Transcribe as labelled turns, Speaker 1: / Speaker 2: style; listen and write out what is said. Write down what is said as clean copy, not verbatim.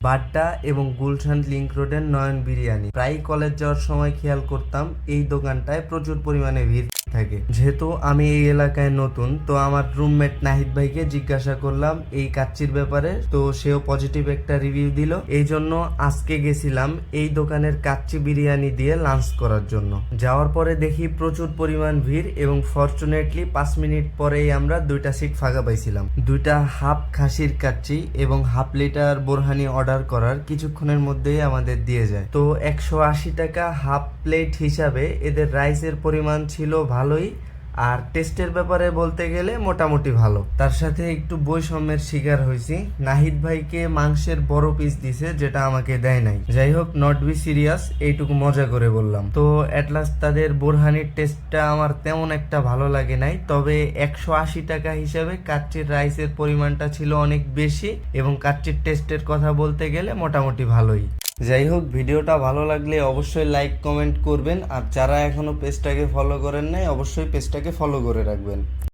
Speaker 1: বাড্ডা এবং গুলশান লিংক রোডের নয়ন বিরিয়ানি। প্রায় কলেজ যাওয়ার সময় খেয়াল করতাম এই দোকানটায় প্রচুর পরিমাণে ভিড় থাকে। যেহেতু আমি এই এলাকায় নতুন, তো আমার রুমমেট নাহিদ ভাইকে জিজ্ঞাসা করলাম এই কাচ্চির ব্যাপারে, তো সেও পজিটিভ একটা রিভিউ দিল। এই জন্য আজকে গেছিলাম এই দোকানের কাচ্চি বিরিয়ানি দিয়ে লাঞ্চ করার জন্য। যাওয়ার পরে দেখি প্রচুর পরিমাণ ভিড় এবং ফরচুনেটলি 5 মিনিট পরেই আমরা 2টা সিট ফাঁকা পাইছিলাম। 2টা হাফ খাসির কাচ্চি এবং হাফ লিটার বোরহানি অর্ডার করার কিছুক্ষণের মধ্যেই আমাদের দিয়ে যায়। তো 180 টাকা হাফ প্লেট হিসাবে এদের রাইসের পরিমাণ ছিল ভালোই, আর টেস্টের ব্যাপারে বলতে গেলে মোটামুটি ভালো। তার সাথে একটু বৈষম্যের শিকার হয়েছি। নাহিদ ভাইকে মাংসের বড় পিস দিছে, যেটা আমাকে দেয় নাই। যাই হোক, নট বি সিরিয়াস, এইটুকু মজা করে বললাম। তো এট লাস্ট তাদের বোরহানির টেস্টটা আমার তেমন একটা ভালো লাগে নাই, তবে 180 টাকা হিসাবে কাচ্চির রাইসের পরিমাণটা ছিল অনেক বেশি এবং কাচ্চির টেস্টের কথা বলতে গেলে মোটামুটি ভালোই। যাই হোক, ভিডিওটা ভালো লাগলে অবশ্যই লাইক কমেন্ট করবেন, আর যারা এখনো পেজটাকে ফলো করেন নাই অবশ্যই পেজটাকে ফলো করে রাখবেন।